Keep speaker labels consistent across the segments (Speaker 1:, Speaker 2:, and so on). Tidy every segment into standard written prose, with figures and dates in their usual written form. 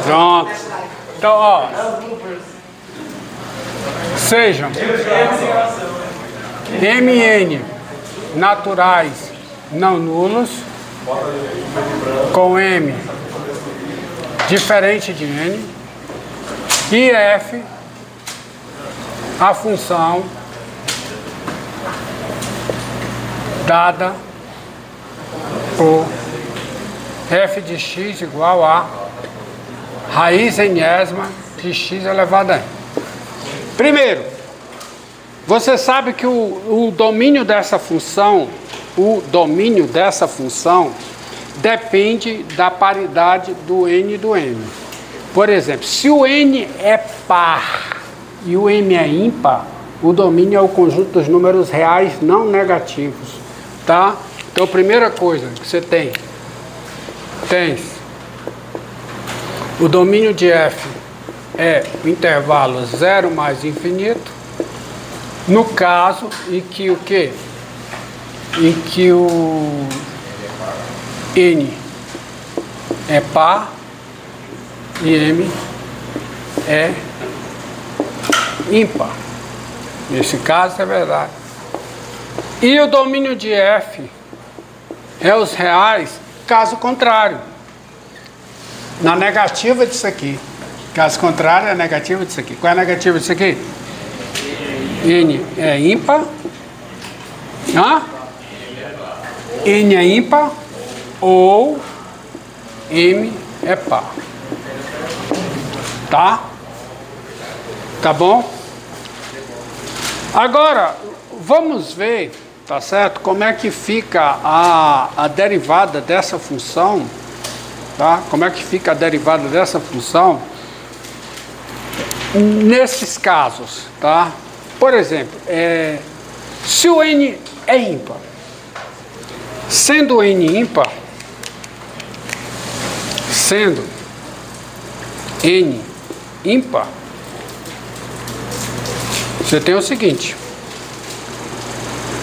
Speaker 1: Pronto. Então, ó. Sejam MN naturais não nulos com M diferente de N e F a função dada por f de x igual a raiz enésima de x elevado a n. Primeiro, você sabe que o domínio dessa função, depende da paridade do n e do m. Por exemplo, se o n é par e o m é ímpar, o domínio é o conjunto dos números reais não negativos, tá? Então, a primeira coisa que você tem o domínio de f é o intervalo 0 mais infinito, no caso em que o quê? Em que o n é par e m é ímpar. Nesse caso é verdade. E o domínio de f é os reais, caso contrário. Na negativa disso aqui. Caso contrário, é a negativa disso aqui. Qual é a negativa disso aqui? N é ímpar. Hã? N é ímpar ou M é par. Tá? Tá bom? Agora, vamos ver, tá certo? Como é que fica a derivada dessa função, tá? Como é que fica a derivada dessa função nesses casos, tá? Por exemplo, se o n é ímpar, sendo o n ímpar, você tem o seguinte: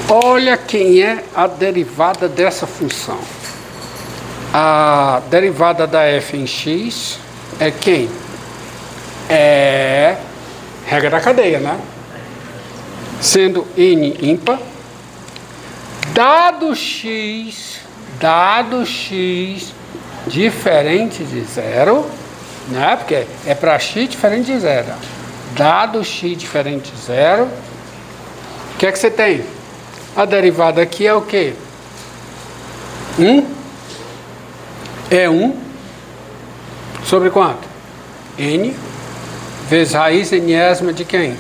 Speaker 1: olha quem é a derivada dessa função. A derivada da f em x é quem? É regra da cadeia, né? Sendo n ímpar, dado x diferente de zero, né? Porque é para x diferente de zero. Dado x diferente de zero, o que é que você tem? A derivada aqui é o quê? 1 é 1 sobre quanto? N vezes raiz enésima de quem?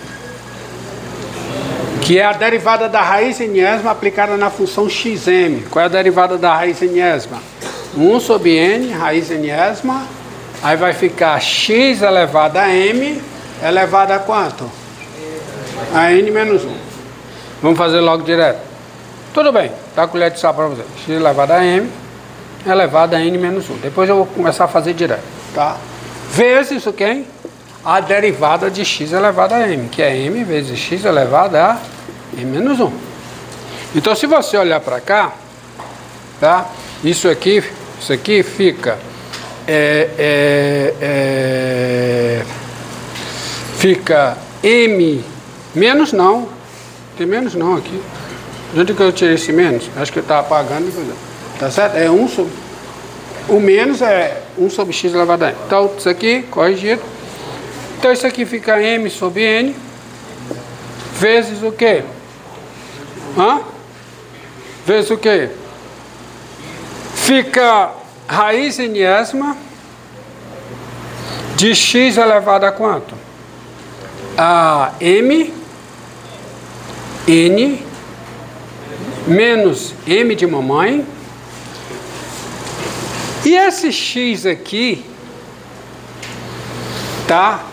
Speaker 1: Que é a derivada da raiz enésima aplicada na função xm. Qual é a derivada da raiz enésima? 1 sobre n, raiz enésima. Aí vai ficar x elevado a m elevado a quanto? A n menos 1. Vamos fazer logo direto. Tudo bem, tá a colher de sal para você. X elevado a m elevado a n menos 1. Depois eu vou começar a fazer direto, tá? Vezes o quê? A derivada de x elevado a m, que é m vezes x elevado a m menos 1. Então, se você olhar para cá, tá? Isso aqui fica fica m menos não, tem menos não aqui. De onde que eu tirei esse menos? Acho que eu estava apagando, tá certo? É 1 sobre, o menos é 1 sobre x elevado a n. Então, isso aqui, corrigido. Então, isso aqui fica m sobre n vezes o quê? Vezes o quê? Fica raiz enésima de x elevado a quanto? A m, n, menos m de mamãe. E esse x aqui, tá?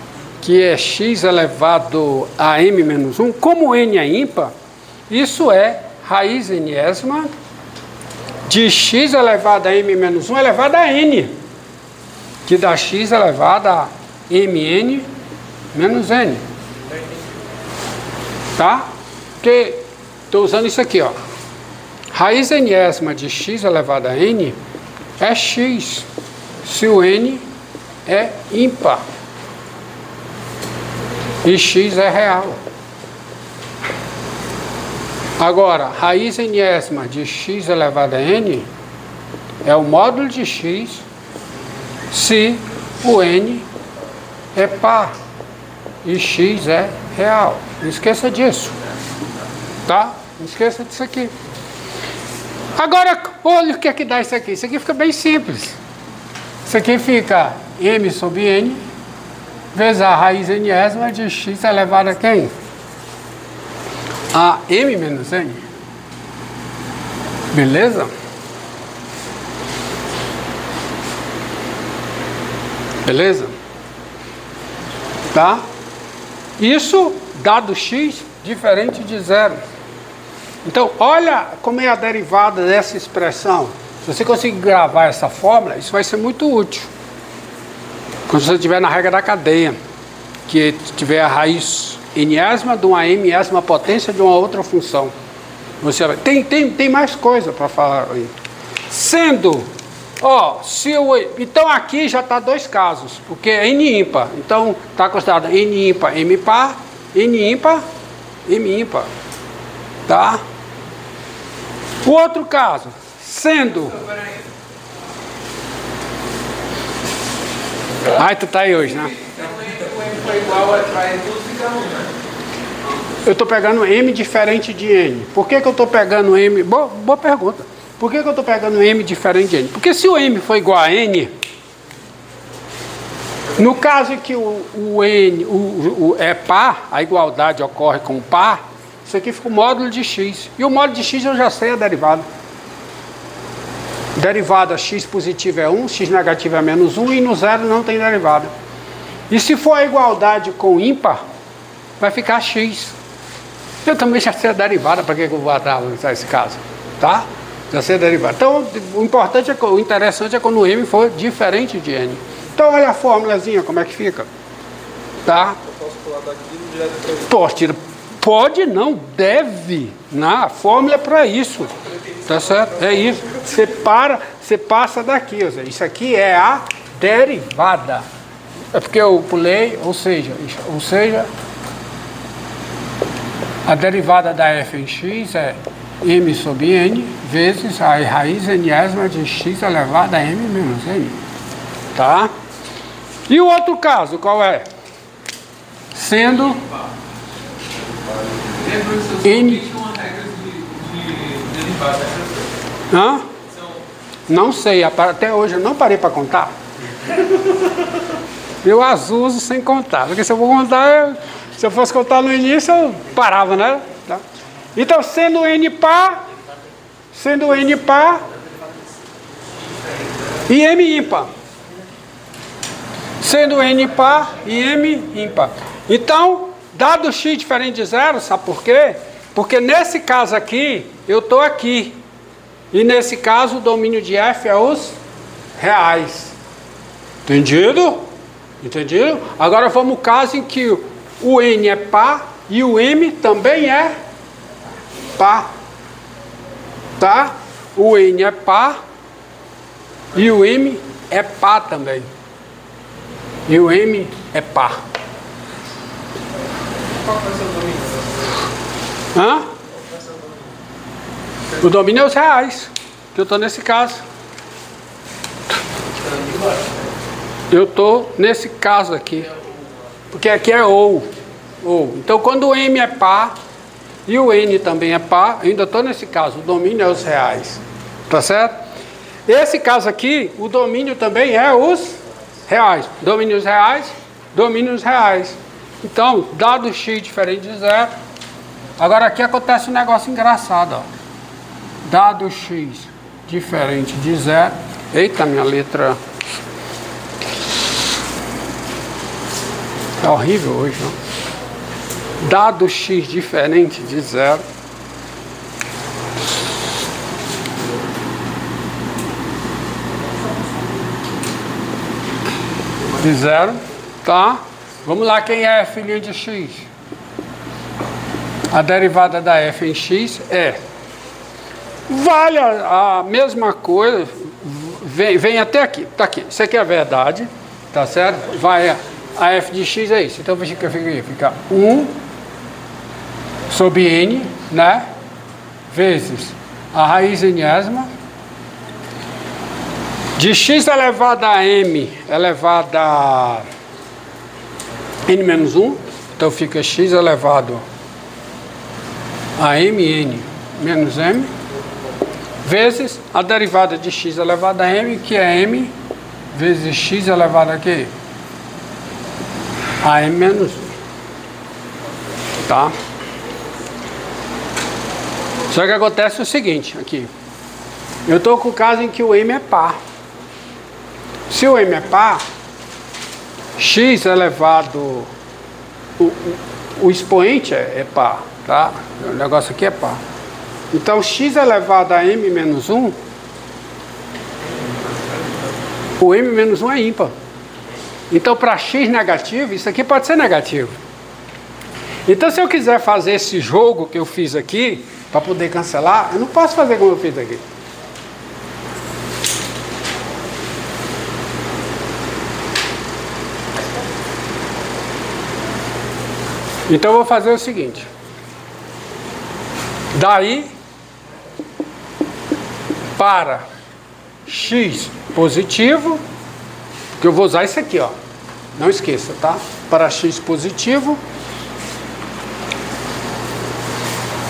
Speaker 1: Que é x elevado a m menos 1, como n é ímpar, isso é raiz enésima de x elevado a m menos 1 elevado a n, que dá x elevado a mn menos n. Tá? Porque estou usando isso aqui, ó. Raiz enésima de x elevado a n é x, se o n é ímpar. E x é real. Agora, raiz enésima de x elevado a n é o módulo de x se o n é par e x é real. Não esqueça disso. Tá? Não esqueça disso aqui. Agora, olha o que é que dá isso aqui. Isso aqui fica bem simples. Isso aqui fica m sobre n vezes a raiz enésima de x elevado a quem? A m menos n. Beleza? Beleza? Tá? Isso dado x diferente de zero. Então, olha como é a derivada dessa expressão. Se você conseguir gravar essa fórmula, isso vai ser muito útil. Quando você estiver na regra da cadeia, que tiver a raiz enésima de uma mésima potência de uma outra função. Você vai... tem mais coisa para falar aí. Sendo, ó, se o... então aqui já está dois casos, porque é n ímpar. Então está considerado n ímpar, m par, n ímpar, m ímpar. Tá? O outro caso, sendo... Ai, tu tá aí hoje, né? Eu estou pegando m diferente de n. Por que eu estou pegando m? Boa pergunta. Por que eu estou pegando m diferente de n? Porque se o m for igual a n, no caso em que o n é par, a igualdade ocorre com par, isso aqui fica o módulo de x. E o módulo de x eu já sei a derivada. Derivada x positivo é 1, x negativo é menos 1 e no zero não tem derivada. E se for a igualdade com ímpar, vai ficar x. Eu também já sei a derivada, para que eu vou analisar esse caso? Tá? Já sei a derivada. Então, o interessante é quando o m for diferente de n. Então, olha a formulazinha, como é que fica. Tá?
Speaker 2: Eu posso pular daqui e direto para isso.
Speaker 1: Pode, tira. Pode não, deve. A fórmula é para isso. Tá certo? É isso. Você passa daqui. Ou seja, isso aqui é a derivada. É porque eu pulei, ou seja, a derivada da f em x é m sobre n vezes a raiz enésima de x elevado a m menos n. Tá? E o outro caso, qual é? Sendo n... Hã? Não sei, até hoje eu não parei para contar. Eu as uso sem contar, porque se eu vou contar, se eu fosse contar no início, eu parava, né? Tá? Então, sendo n par e m ímpar. Sendo n par e m ímpar. Então, dado x diferente de zero, sabe por quê? Porque nesse caso aqui, eu estou aqui. E nesse caso, o domínio de f é os reais. Entendido? Entendido? Agora vamos ao caso em que o n é par e o m também é par. Tá? O n é par e o m é par também. E o m é par.
Speaker 2: Qual vai ser o domínio?
Speaker 1: Hã? O domínio é os reais. Que eu estou nesse caso. Eu estou nesse caso aqui. Porque aqui é ou. Então quando o m é par e o n também é par, eu ainda estou nesse caso. O domínio é os reais. Tá certo? Esse caso aqui, o domínio também é os reais. Domínios reais, domínios reais. Então, dado x diferente de zero. Agora aqui acontece um negócio engraçado, ó. Dado x diferente de zero. Eita, minha letra. É horrível hoje, não? Dado x diferente de zero. De zero, tá? Vamos lá, quem é filhinho de x? A derivada da f em x é... Vale a mesma coisa, vem até aqui, tá aqui. Isso aqui é a verdade, Tá certo? Vai, a f de x é isso. Então fica 1 sobre n, né? Vezes a raiz enésima de x elevado a m elevado a n menos 1. Então fica x elevado a mn menos m vezes a derivada de x elevado a m, que é m vezes x elevado a quê? A m menos 1. Tá? Só que acontece o seguinte, aqui. Eu estou com o caso em que o m é par. Se o m é par, x elevado... O expoente é par, tá? O negócio aqui é par. Então, x elevado a m menos 1, o m menos 1 é ímpar. Então, para x negativo, isso aqui pode ser negativo. Então, se eu quiser fazer esse jogo que eu fiz aqui, para poder cancelar, eu não posso fazer como eu fiz aqui. Então, eu vou fazer o seguinte. Daí, para x positivo, que eu vou usar isso aqui, ó. Não esqueça, tá? Para x positivo.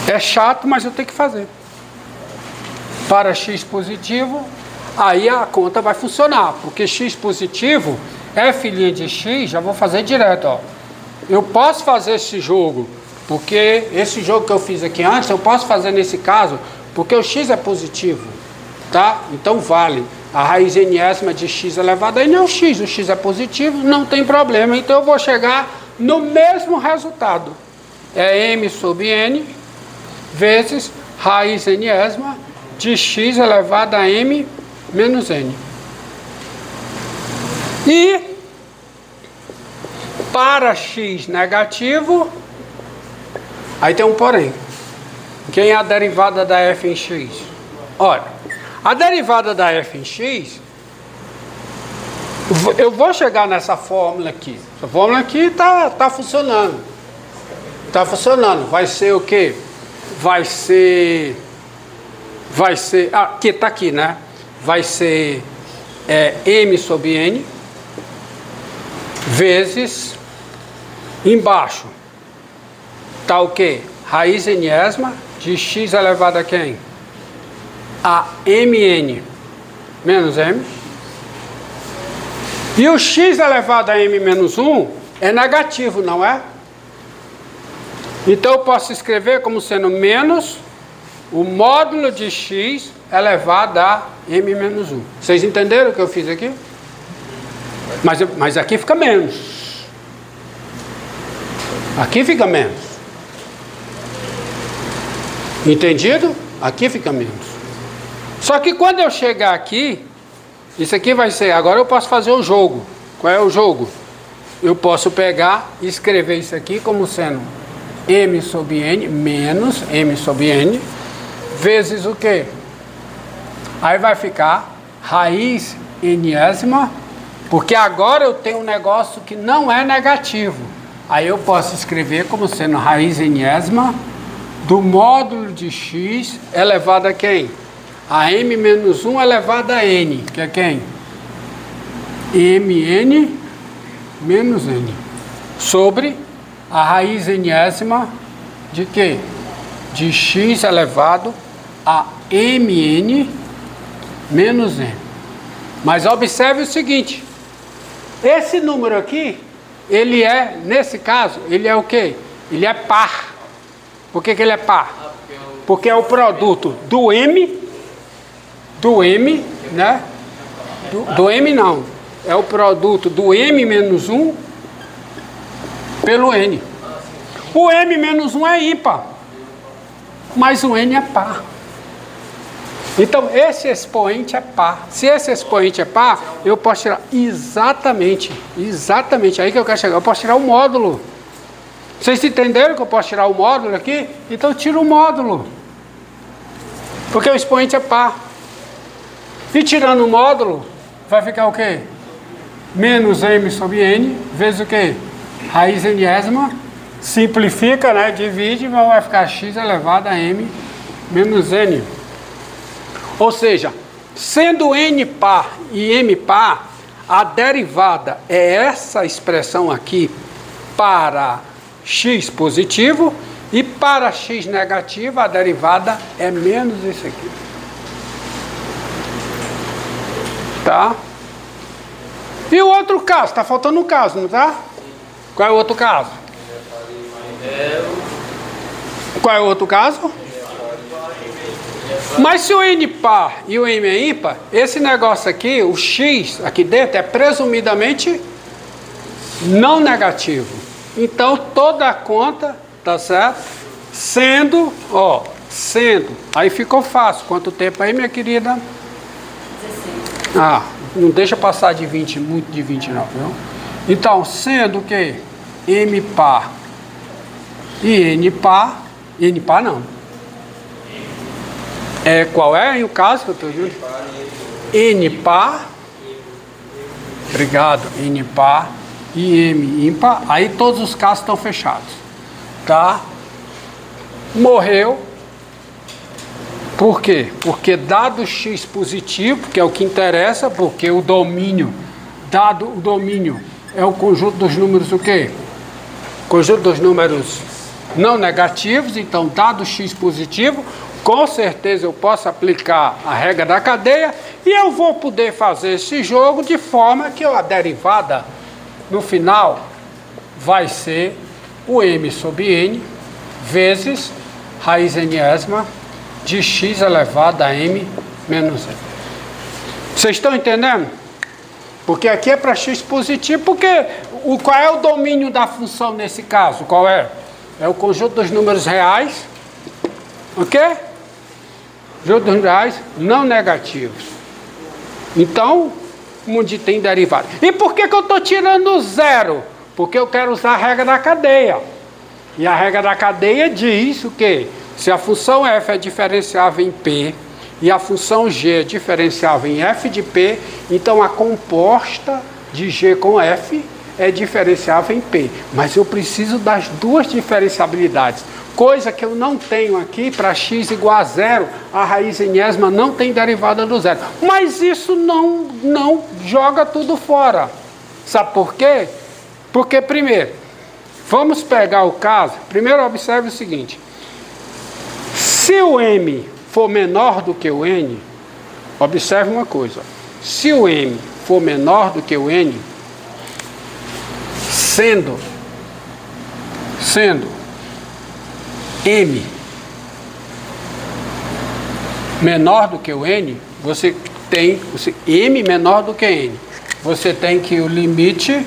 Speaker 1: É chato, mas eu tenho que fazer. Para x positivo, aí a conta vai funcionar. Porque x positivo, f' de x, já vou fazer direto, ó. Eu posso fazer esse jogo, porque esse jogo que eu fiz aqui antes, eu posso fazer nesse caso, porque o x é positivo, tá? Então vale. A raiz enésima de x elevado a n é o x é positivo, não tem problema. Então eu vou chegar no mesmo resultado. É m sobre n vezes raiz enésima de x elevado a m menos n. E para x negativo, aí tem um porém. Quem é a derivada da f em x? Olha, a derivada da f em x, eu vou chegar nessa fórmula aqui. Essa fórmula aqui tá funcionando. Tá funcionando. Vai ser o quê? Vai ser, aqui tá aqui, né? Vai ser m sobre n vezes, embaixo tá o quê? Raiz enésima de x elevado a quem? A mn menos m. E o x elevado a m menos 1 é negativo, não é? Então eu posso escrever como sendo menos o módulo de x elevado a m menos 1. Vocês entenderam o que eu fiz aqui? Mas aqui fica menos. Aqui fica menos. Entendido? Aqui fica menos. Só que quando eu chegar aqui, isso aqui vai ser... Agora eu posso fazer o jogo. Qual é o jogo? Eu posso pegar e escrever isso aqui como sendo m sobre n menos m sobre n vezes o quê? Aí vai ficar raiz enésima, porque agora eu tenho um negócio que não é negativo. Aí eu posso escrever como sendo raiz enésima do módulo de x elevado a quem? A m menos 1 elevado a n, que é quem? mn menos n, sobre a raiz enésima de quê? De x elevado a mn menos n. Mas observe o seguinte, esse número aqui, ele é, nesse caso, ele é o quê? Ele é par. Por que ele é par? Porque é o produto do m, né? Do m não, é o produto do m menos 1 pelo n. O m menos 1 é ímpar, mas o n é par. Então esse expoente é par. Se esse expoente é par, eu posso tirar exatamente aí que eu quero chegar. Eu posso tirar o módulo. Vocês entenderam que eu posso tirar o módulo aqui? Então eu tiro o módulo, porque o expoente é par. E tirando o módulo, vai ficar o quê? menos m sobre n, vezes o quê? Raiz enésima, simplifica, né? Divide, mas vai ficar x elevado a m menos n. Ou seja, sendo n par e m par, a derivada é essa expressão aqui para x positivo, e para x negativo a derivada é menos isso aqui. Tá? E o outro caso? Está faltando um caso, não tá? Qual é o outro caso? Qual é o outro caso? Mas se o n par e o m é ímpar, esse negócio aqui, o x aqui dentro, é presumidamente não negativo. Então toda a conta, tá certo? Sendo, ó, sendo. Aí ficou fácil. Quanto tempo aí, minha querida?
Speaker 3: 16.
Speaker 1: Ah, não deixa passar de 20, muito de 20 não, viu? Então, sendo que m par e n par não. Qual é o caso que eu estou dizendo? N par, obrigado, n par e m ímpar, aí todos os casos estão fechados, tá? Morreu, por quê? Porque dado x positivo, que é o que interessa, porque o domínio, dado o domínio, é o conjunto dos números o quê? Conjunto dos números não negativos, então dado x positivo, com certeza eu posso aplicar a regra da cadeia e eu vou poder fazer esse jogo de forma que a derivada no final vai ser o m sobre n vezes raiz enésima de x elevado a m menos n. Vocês estão entendendo? Porque aqui é para x positivo, porque qual é o domínio da função nesse caso? Qual é? É o conjunto dos números reais, ok? Conjunto dos números reais não negativos. Então, onde tem derivada. E por que eu estou tirando zero? Porque eu quero usar a regra da cadeia. E a regra da cadeia diz o quê? Se a função f é diferenciável em p e a função g é diferenciável em f de p, então a composta de g com f é diferenciável em p. Mas eu preciso das duas diferenciabilidades. Coisa que eu não tenho aqui para x igual a zero, a raiz enésima não tem derivada do zero. Mas isso não joga tudo fora. Sabe por quê? Porque, primeiro, vamos pegar o caso. Primeiro, observe o seguinte. Se o m for menor do que o n, observe uma coisa. Se o m for menor do que o n, sendo m menor do que o n, você tem m menor do que n. Você tem que o limite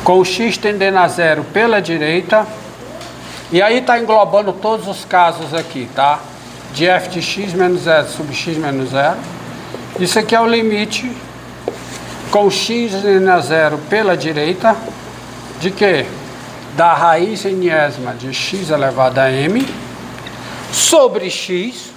Speaker 1: com x tendendo a zero pela direita, e aí está englobando todos os casos aqui, tá? De f de x menos 0 sobre x menos 0. Isso aqui é o limite com x tendendo a zero pela direita, de quê? Da raiz enésima de x elevado a m sobre x,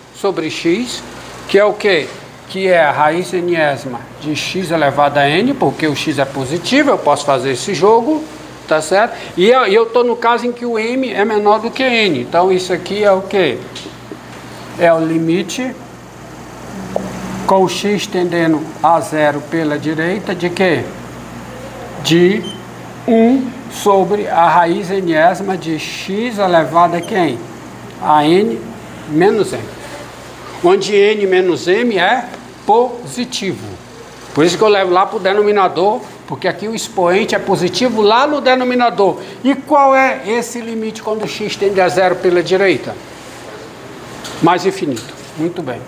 Speaker 1: que é o quê? Que é a raiz enésima de x elevado a n, porque o x é positivo, eu posso fazer esse jogo, tá certo? E eu estou no caso em que o m é menor do que n, então isso aqui é o quê? É o limite com x tendendo a zero pela direita, de quê? De 1 sobre a raiz enésima de x elevado a quem? A n menos m. Onde n menos m é positivo. Por isso que eu levo lá para o denominador, porque aqui o expoente é positivo lá no denominador. E qual é esse limite quando x tende a zero pela direita? Mais infinito. Muito bem.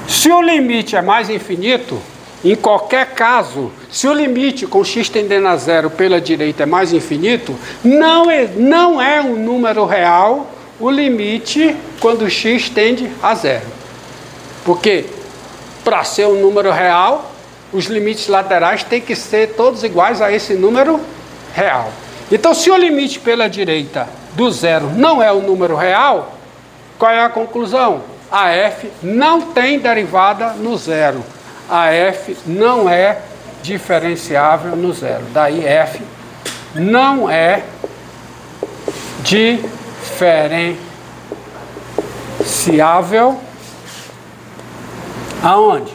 Speaker 1: Se o limite é mais infinito, em qualquer caso, se o limite com x tendendo a zero pela direita é mais infinito, não é um número real o limite quando x tende a zero. Porque para ser um número real, os limites laterais têm que ser todos iguais a esse número real. Então, se o limite pela direita do zero não é um número real, qual é a conclusão? A f não tem derivada no zero. A f não é diferenciável no zero. Daí F não é diferenciável aonde?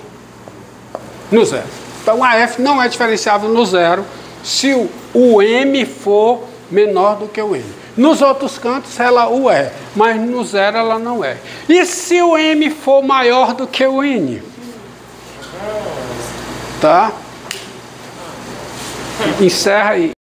Speaker 1: No zero. Então a F não é diferenciável no zero se o M for menor do que o N. Nos outros cantos ela o é, mas no zero ela não é. E se o M for maior do que o N? Tá? Encerra aí.